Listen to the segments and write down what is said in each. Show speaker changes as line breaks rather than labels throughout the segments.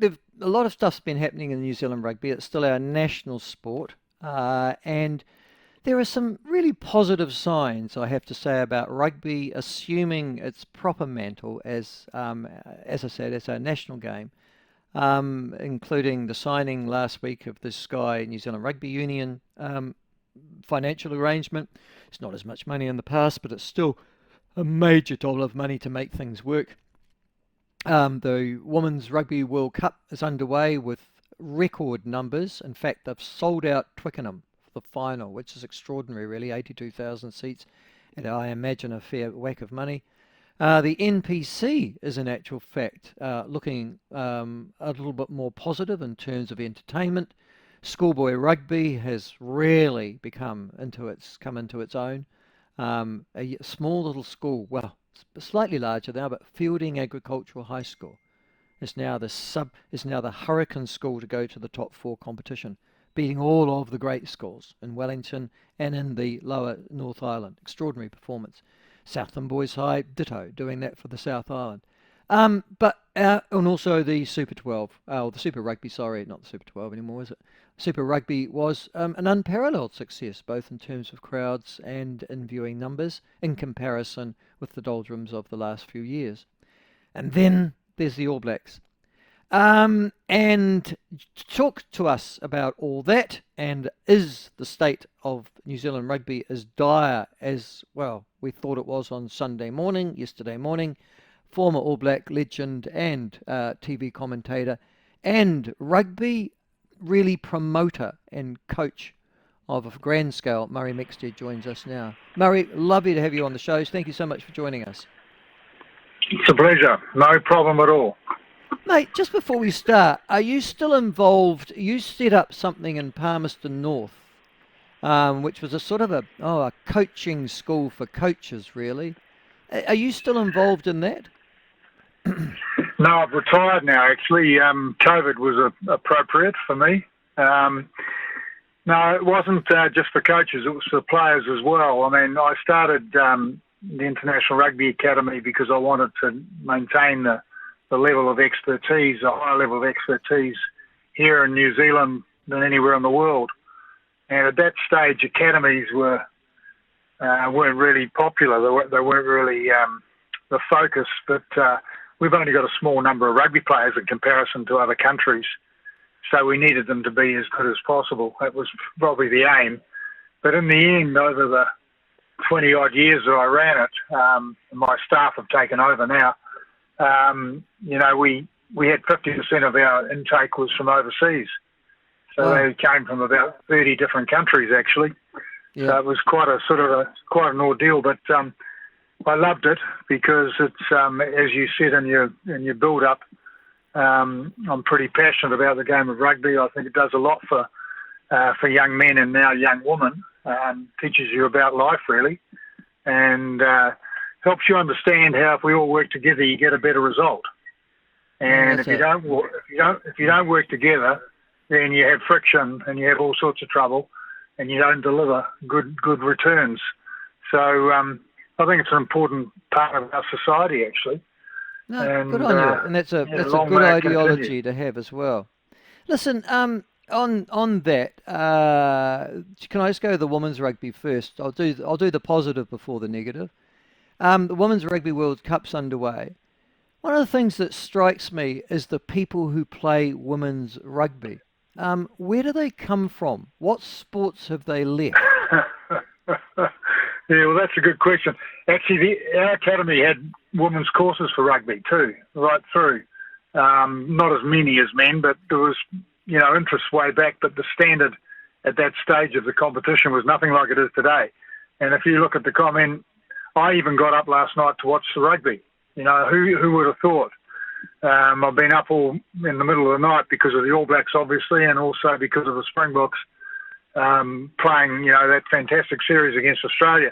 a lot of stuff's been happening in New Zealand rugby. It's still our national sport, and there are some really positive signs, I have to say, about rugby assuming its proper mantle as I said, as our national game, including the signing last week of the Sky New Zealand Rugby Union financial arrangement. It's not as much money in the past, but it's still a major doll of money to make things work. The Women's Rugby World Cup is underway with record numbers. In fact, they've sold out Twickenham for the final, which is extraordinary, really. 82,000 seats, and I imagine a fair whack of money. The NPC is, in actual fact, looking a little bit more positive in terms of entertainment. Schoolboy rugby has really come into its own. A small little school, well, slightly larger now, but Fielding Agricultural High School is now the Hurricane School to go to the top 4 competition, beating all of the great schools in Wellington and in the lower North Island. Extraordinary performance. Southland Boys High, ditto, doing that for the South Island. And also the Super 12, or the Super Rugby, sorry, not the Super 12 anymore, is it? Super Rugby was an unparalleled success, both in terms of crowds and in viewing numbers, in comparison with the doldrums of the last few years. And then there's the All Blacks. And to talk to us about all that, and is the state of New Zealand rugby as dire as, well, we thought it was on yesterday morning, former All Black legend and TV commentator and rugby really promoter and coach of a grand scale, Murray Mexted, joins us now. Murray, lovely to have you on the show. Thank you so much for joining us.
It's a pleasure. No problem at all.
Mate, just before we start, are you still involved? You set up something in Palmerston North, which was a sort of a coaching school for coaches, really. Are you still involved in that?
No, I've retired now, actually. COVID was appropriate for me. No, it wasn't just for coaches, it was for players as well. I mean, I started the International Rugby Academy because I wanted to maintain the level of expertise, a higher level of expertise here in New Zealand than anywhere in the world. And at that stage, academies weren't really popular. They weren't really the focus, but we've only got a small number of rugby players in comparison to other countries, so we needed them to be as good as possible. That was probably the aim. But in the end, over the 20-odd years that I ran it, my staff have taken over now, we had 50% of our intake was from overseas. So they came from about 30 different countries, actually. Yeah. So it was quite an ordeal, but I loved it because it's, as you said in your build-up, I'm pretty passionate about the game of rugby. I think it does a lot for young men and now young women. Teaches you about life, really, and helps you understand how if we all work together, you get a better result. And if you don't work together, then you have friction and you have all sorts of trouble, and you don't deliver good returns. So I think it's an important part of our society, actually.
No, and, good on you, and that's a good ideology to have as well. Listen, on that, can I just go to the women's rugby first? I'll do the positive before the negative. The Women's Rugby World Cup's underway. One of the things that strikes me is the people who play women's rugby. Where do they come from? What sports have they left?
Yeah, well, that's a good question. Actually, our academy had women's courses for rugby too, right through. Not as many as men, but there was, interest way back. But the standard at that stage of the competition was nothing like it is today. And if you look at the comment, I even got up last night to watch the rugby. Who would have thought? I've been up all in the middle of the night because of the All Blacks, obviously, and also because of the Springboks playing, that fantastic series against Australia.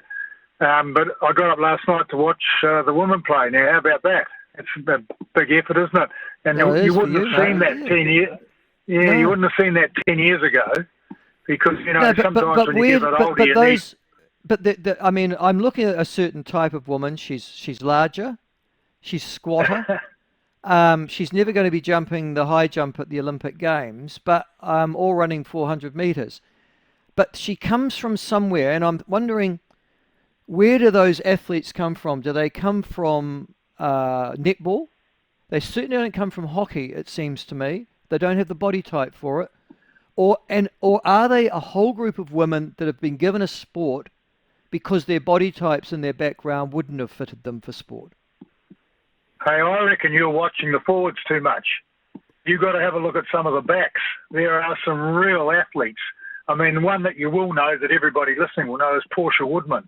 But I got up last night to watch the women play. Now, how about that? It's a big effort, isn't it? And you wouldn't have seen that 10 years. Yeah, no. You wouldn't have seen that 10 years ago because, sometimes when you get a bit older,
I mean, I'm looking at a certain type of woman. She's larger, she's squatter, She's never going to be jumping the high jump at the Olympic Games, but or running 400 metres. But she comes from somewhere, and I'm wondering, where do those athletes come from? Do they come from netball? They certainly don't come from hockey, it seems to me. They don't have the body type for it. Or are they a whole group of women that have been given a sport because their body types and their background wouldn't have fitted them for sport?
Hey, I reckon you're watching the forwards too much. You've got to have a look at some of the backs. There are some real athletes. I mean, one that you will know, that everybody listening will know, is Portia Woodman.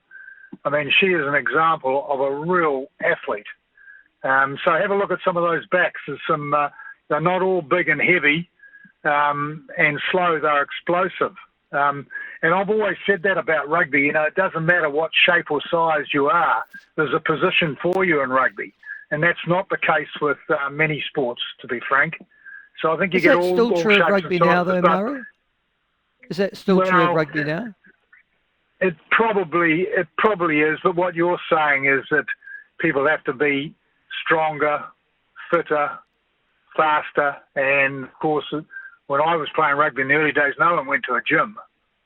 I mean, she is an example of a real athlete. So have a look at some of those backs. There's some, they're not all big and heavy and slow. They're explosive. And I've always said that about rugby. You know, it doesn't matter what shape or size you are. There's a position for you in rugby. And that's not the case with many sports, to be frank. So I think you get all
still true
shapes
of rugby
and
now,
sizes,
though, Murray? Is that still true of rugby now?
It probably is. But what you're saying is that people have to be stronger, fitter, faster. And of course, when I was playing rugby in the early days, no one went to a gym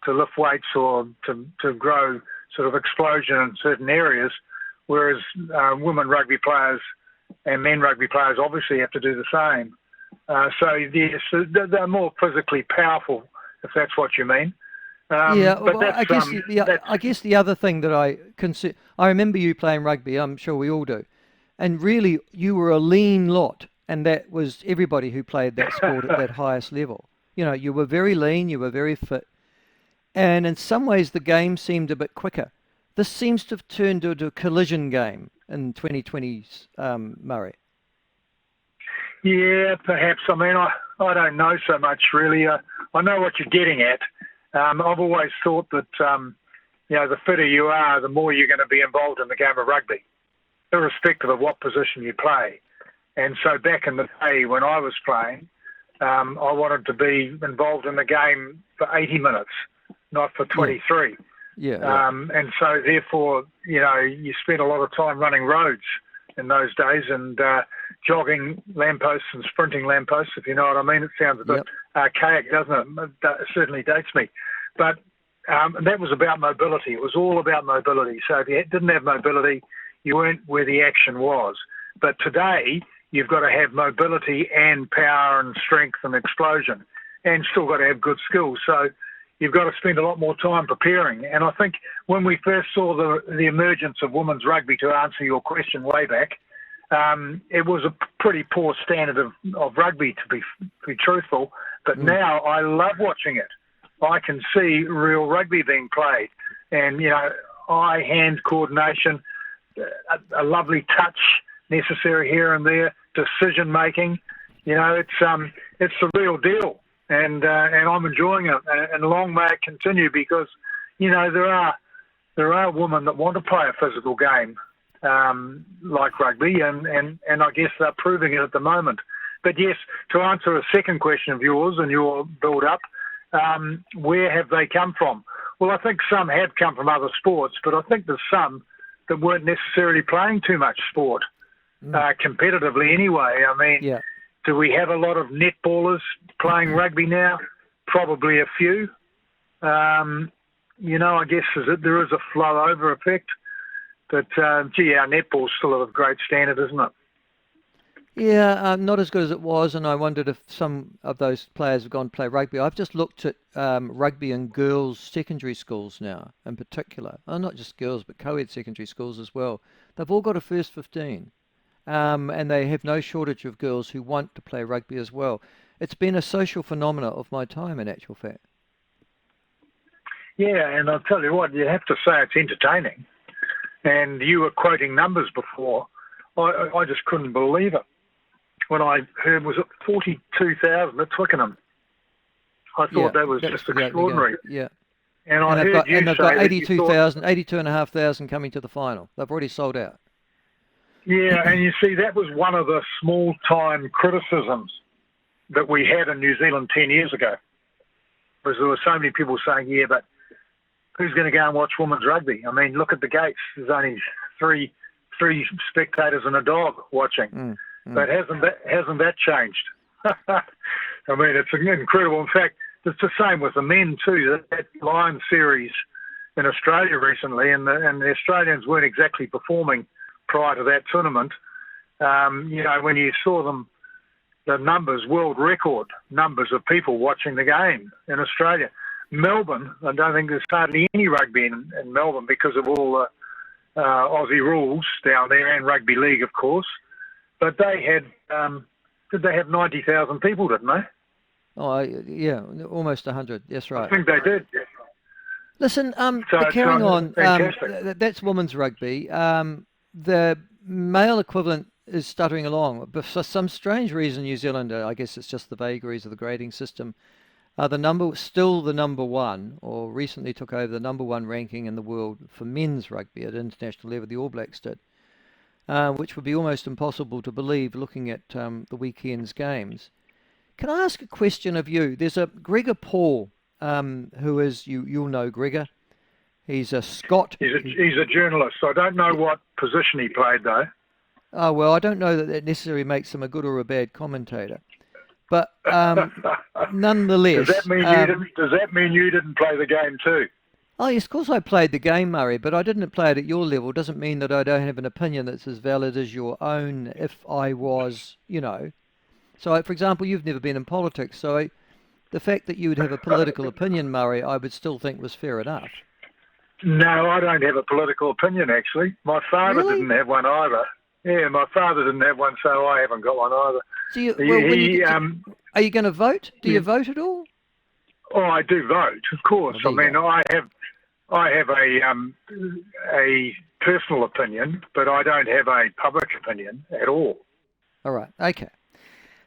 to lift weights or to grow sort of explosion in certain areas. Whereas women rugby players and men rugby players obviously have to do the same. So yes, they're more physically powerful, if that's what you mean.
Yeah,
but
well, I guess the other thing that I remember you playing rugby. I'm sure we all do, and really you were a lean lot, and that was everybody who played that sport at that highest level. You know, you were very lean, you were very fit, and in some ways the game seemed a bit quicker. This seems to have turned into a collision game in 2020's Murray.
Yeah, perhaps. I mean, I don't know so much really. I know what you're getting at. I've always thought that, you know, the fitter you are, the more you're going to be involved in the game of rugby, irrespective of what position you play. And so back in the day when I was playing, I wanted to be involved in the game for 80 minutes, not for 23.
Yeah.
And so therefore, you know, you spent a lot of time running roads in those days and jogging lampposts and sprinting lampposts, if you know what I mean. It sounds a bit archaic, doesn't it? It certainly dates me. But that was about mobility. It was all about mobility. So if you didn't have mobility, you weren't where the action was. But today, you've got to have mobility and power and strength and explosion, and still got to have good skills. So you've got to spend a lot more time preparing. And I think when we first saw the emergence of women's rugby, to answer your question way back, it was a pretty poor standard of rugby, to be truthful. But now I love watching it. I can see real rugby being played. And, you know, eye-hand coordination, a lovely touch necessary here and there, decision-making. You know, it's the real deal. And I'm enjoying it, and long may it continue, because, you know, there are women that want to play a physical game like rugby, and I guess they're proving it at the moment. But yes, to answer a second question of yours and your build-up, where have they come from? Well, I think some have come from other sports, but I think there's some that weren't necessarily playing too much sport competitively anyway. I mean, do we have a lot of netballers playing rugby now? Probably a few. You know, I guess there is a flow-over effect. But, gee, our netball's still of a great standard, isn't it?
Yeah, not as good as it was, and I wondered if some of those players have gone to play rugby. I've just looked at rugby in girls' secondary schools now, in particular. Oh, not just girls, but co-ed secondary schools as well. They've all got a first 15. And they have no shortage of girls who want to play rugby as well. It's been a social phenomena of my time, in actual fact. Yeah,
and I'll tell you what, you have to say it's entertaining. And you were quoting numbers before. I just couldn't believe it. When I heard, was it 42,000 at Twickenham? I thought that was just extraordinary.
Yeah.
And
they've got 82,500 coming to the final. They've already sold out.
Yeah, and you see, that was one of the small-time criticisms that we had in New Zealand 10 years ago. Because there were so many people saying, yeah, but who's going to go and watch women's rugby? I mean, look at the gates. There's only three spectators and a dog watching. But hasn't that changed? I mean, it's incredible. In fact, it's the same with the men too. That Lions series in Australia recently, and the Australians weren't exactly performing prior to that tournament. When you saw them, the numbers, world record numbers of people watching the game in Australia. Melbourne, I don't think there's hardly any rugby in Melbourne because of all the Aussie rules down there, and rugby league, of course. But they had, did they have 90,000 people, didn't they?
Oh, yeah, almost 100. That's right.
I think they did.
Listen, carrying on,
fantastic.
that's women's rugby. The male equivalent is stuttering along, but for some strange reason, New Zealand, I guess it's just the vagaries of the grading system, are the number one, or recently took over the number one ranking in the world for men's rugby at international level. The All Blacks did, which would be almost impossible to believe looking at the weekend's games. Can I ask a question of you? There's a Gregor Paul, who is, you'll know Gregor. He's a Scot.
He's a journalist. I don't know what position he played, though.
Oh, well, I don't know that necessarily makes him a good or a bad commentator. But nonetheless...
Does that mean you didn't play the game too?
Oh, yes, of course I played the game, Murray, but I didn't play it at your level. It doesn't mean that I don't have an opinion that's as valid as your own if I was, So, for example, you've never been in politics, so the fact that you would have a political opinion, Murray, I would still think was fair enough.
No, I don't have a political opinion, actually. My father didn't have one either. Yeah, my father didn't have one, so I haven't got one either.
Are you going to vote? Do you vote at all?
Oh, I do vote, of course. I mean, I have a personal opinion, but I don't have a public opinion at all.
All right. Okay.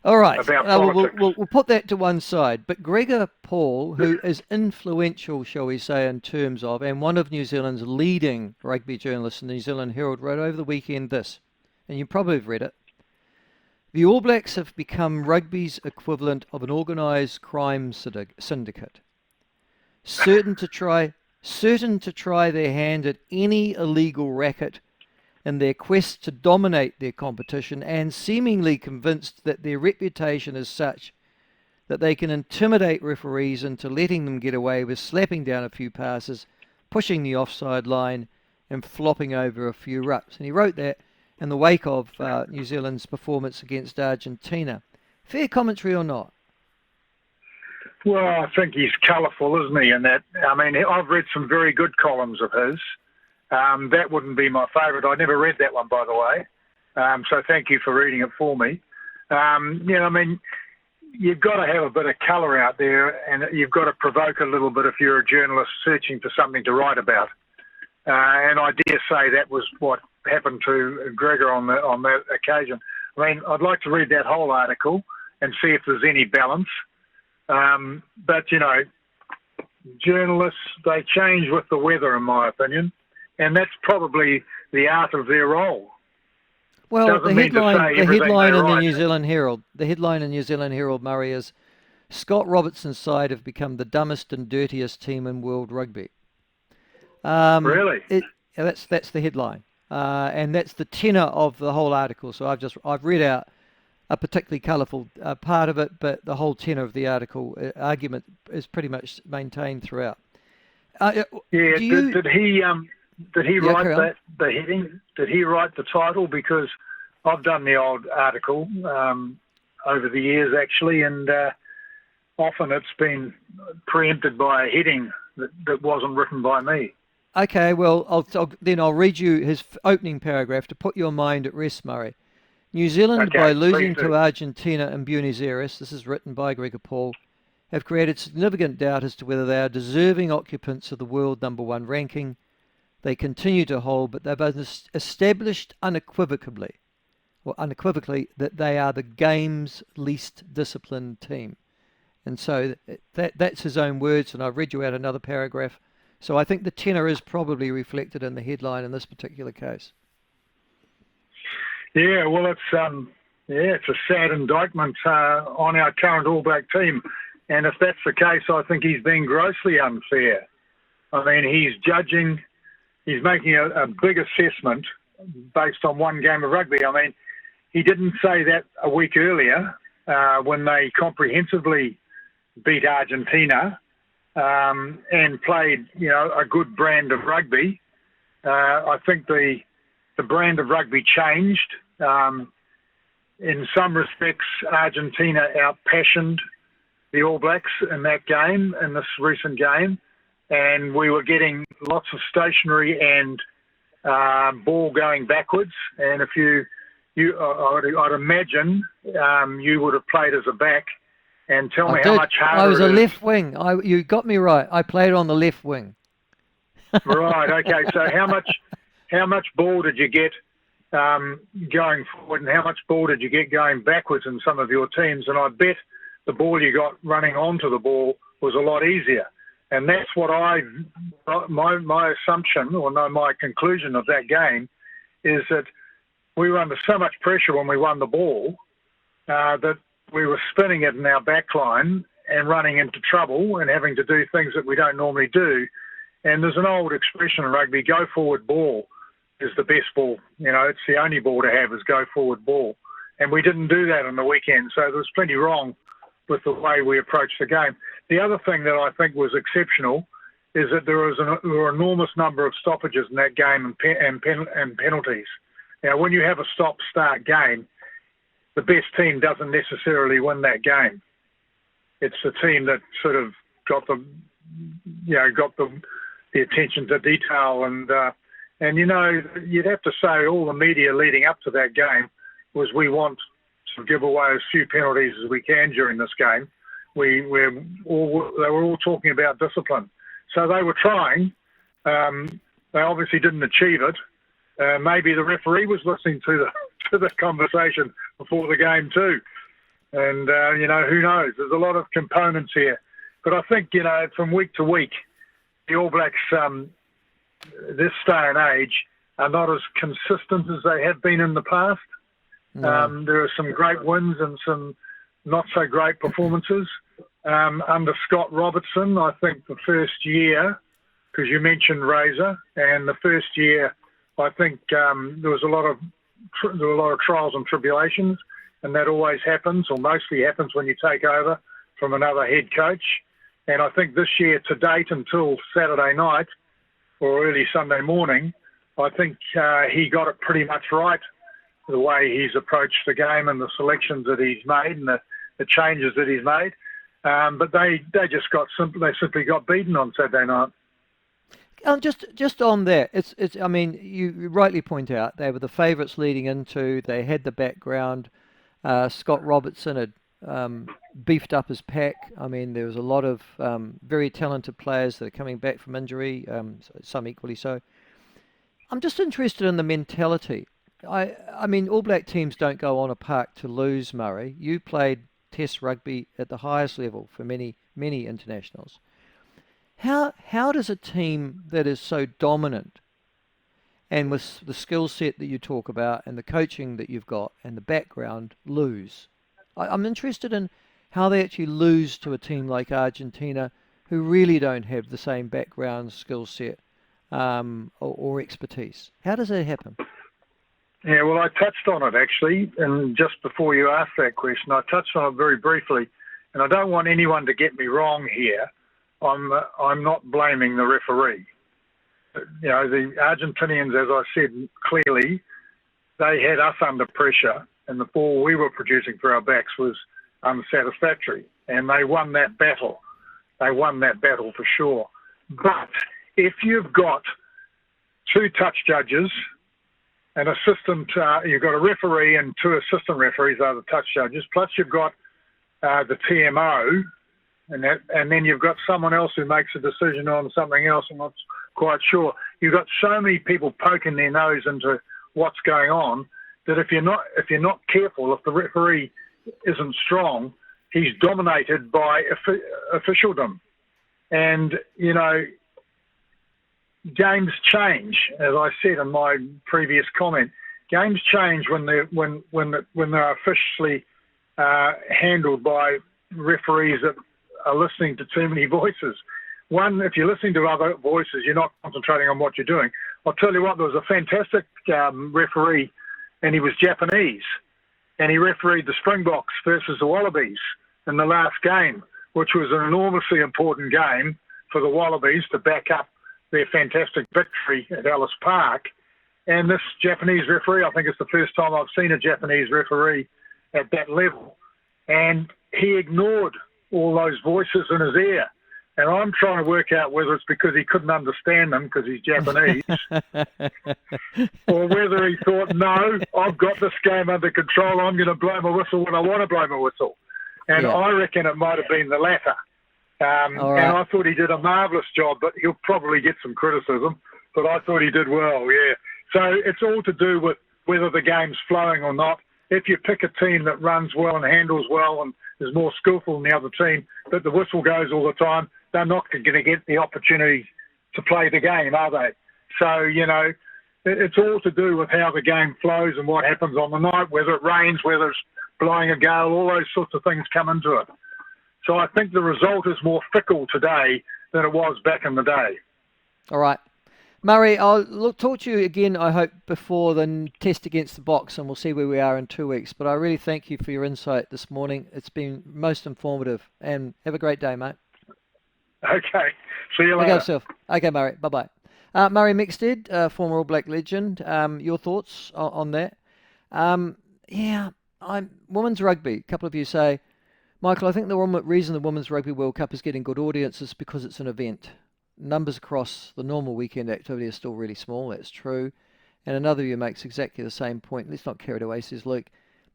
All right.
About politics.
We'll put that to one side. But Gregor Paul, who is influential, shall we say, in terms of, and one of New Zealand's leading rugby journalists in the New Zealand Herald, wrote over the weekend this, and you probably have read it. The All Blacks have become rugby's equivalent of an organised crime syndicate, certain to try their hand at any illegal racket in their quest to dominate their competition, and seemingly convinced that their reputation is such that they can intimidate referees into letting them get away with slapping down a few passes, pushing the offside line, and flopping over a few rucks. And he wrote that in the wake of New Zealand's performance against Argentina. Fair commentary or not?
Well, I think he's colourful, isn't he? In that, I mean, I've read some very good columns of his. That wouldn't be my favourite. I never read that one, by the way. So thank you for reading it for me. I mean, you've got to have a bit of colour out there, and you've got to provoke a little bit if you're a journalist searching for something to write about. And I dare say that was what happened to Gregor on that occasion. I mean, I'd like to read that whole article and see if there's any balance. But, journalists, they change with the weather, in my opinion, and that's probably the art of their role.
Well, the headline in the New Zealand Herald, Murray, is Scott Robertson's side have become the dumbest and dirtiest team in world rugby.
Really?
That's the headline, and that's the tenor of the whole article. So I've read out a particularly colourful part of it, but the whole tenor of the article argument is pretty much maintained throughout.
Did he write the heading? Did he write the title? Because I've done the old article over the years, actually, and often it's been preempted by a heading that wasn't written by me.
Okay, well, I'll read you his opening paragraph to put your mind at rest, Murray. New Zealand, by losing to Argentina in Buenos Aires, this is written by Gregor Paul, have created significant doubt as to whether they are deserving occupants of the world number one ranking. They continue to hold, but they've established unequivocally that they are the game's least disciplined team. And so that's his own words, and I've read you out another paragraph. So I think the tenor is probably reflected in the headline in this particular case.
Yeah, well, it's a sad indictment on our current All Black team, and if that's the case, I think he's being grossly unfair. I mean, he's making a big assessment based on one game of rugby. I mean, he didn't say that a week earlier when they comprehensively beat Argentina and played, a good brand of rugby. I think the brand of rugby changed. In some respects, Argentina outpassioned the All Blacks in that game, in this recent game, and we were getting lots of stationary and ball going backwards. And if I'd imagine you would have played as a back. And tell me how much harder
I was a
it is.
left wing. You got me right. I played on the left wing.
Right. Okay. So how much ball did you get going forward, and how much ball did you get going backwards in some of your teams? And I bet the ball you got running onto the ball was a lot easier. And that's what my assumption, or no, my conclusion of that game is that we were under so much pressure when we won the ball that we were spinning it in our back line and running into trouble and having to do things that we don't normally do. And there's an old expression in rugby, go forward ball is the best ball. It's the only ball to have is go forward ball. And we didn't do that on the weekend, so there was plenty wrong with the way we approached the game. The other thing that I think was exceptional is that there were an enormous number of stoppages in that game and penalties. Now, when you have a stop-start game, the best team doesn't necessarily win that game. It's the team that sort of got the attention to detail, and you'd have to say all the media leading up to that game was we want to give away as few penalties as we can during this game. They were all talking about discipline, so they were trying. They obviously didn't achieve it. Maybe the referee was listening to the conversation before the game too. And, who knows? There's a lot of components here. But I think, from week to week, the All Blacks, this day and age, are not as consistent as they have been in the past. No. There are some great wins and some not so great performances. Under Scott Robertson, I think the first year, because you mentioned Razor, and the first year, I think there was a lot of trials and tribulations, and that always happens, or mostly happens, when you take over from another head coach. And I think this year, to date, until Saturday night or early Sunday morning, I think he got it pretty much right, the way he's approached the game and the selections that he's made and the changes that he's made. But they simply got beaten on Saturday night.
Just on that, it's. I mean, you rightly point out they were the favourites leading into. They had the background. Scott Robertson had beefed up his pack. I mean, there was a lot of very talented players that are coming back from injury, some equally so. I'm just interested in the mentality. I mean, All Black teams don't go on a park to lose, Murray. You played Test rugby at the highest level for many internationals. How does a team that is so dominant and with the skill set that you talk about and the coaching that you've got and the background lose? I'm interested in how they actually lose to a team like Argentina, who really don't have the same background, skill set, or expertise. How does that happen?
Yeah, well, I touched on it actually, and just before you asked that question, I touched on it very briefly, and I don't want anyone to get me wrong here. I'm not blaming the referee. The Argentinians, as I said clearly, they had us under pressure, and the ball we were producing for our backs was unsatisfactory, and they won that battle. They won that battle for sure. But if you've got two touch judges, an assistant, you've got a referee and two assistant referees are the touch judges, plus you've got the TMO, and then you've got someone else who makes a decision on something else. I'm not quite sure. You've got so many people poking their nose into what's going on that if you're not careful, if the referee isn't strong, he's dominated by officialdom. And games change, as I said in my previous comment. Games change when they're officially handled by referees that are listening to too many voices. One, if you're listening to other voices, you're not concentrating on what you're doing. I'll tell you what, there was a fantastic referee, and he was Japanese, and he refereed the Springboks versus the Wallabies in the last game, which was an enormously important game for the Wallabies to back up their fantastic victory at Ellis Park. And this Japanese referee, I think it's the first time I've seen a Japanese referee at that level, and he ignored all those voices in his ear. And I'm trying to work out whether it's because he couldn't understand them because he's Japanese, or whether he thought, no, I've got this game under control, I'm going to blow my whistle when I want to blow my whistle. And
Yeah.
I reckon it might have been the latter.
All right.
And I thought he did a marvellous job, but he'll probably get some criticism. But I thought he did well, yeah. So it's all to do with whether the game's flowing or not. If you pick a team that runs well and handles well and is more skillful than the other team, but the whistle goes all the time, they're not going to get the opportunity to play the game, are they? So, it's all to do with how the game flows and what happens on the night, whether it rains, whether it's blowing a gale, all those sorts of things come into it. So I think the result is more fickle today than it was back in the day.
All right. Murray, I'll talk to you again, I hope, before the test against the Box, and we'll see where we are in 2 weeks. But I really thank you for your insight this morning. It's been most informative. And have a great day, mate.
Okay. See you
Look
later.
after yourself. Okay, Murray. Bye-bye. Murray Mexted, former All Black legend. Your thoughts on that? Women's rugby. A couple of you say, Michael, I think the reason the Women's Rugby World Cup is getting good audience is because it's an event. Numbers across the normal weekend activity are still really small. That's true. And another of you makes exactly the same point. Let's not carry it away, says Luke.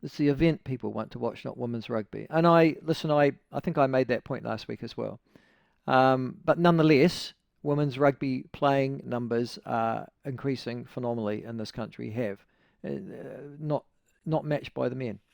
It's the event people want to watch, not women's rugby. And I think I made that point last week as well. But nonetheless, women's rugby playing numbers are increasing phenomenally in this country. Not matched by the men.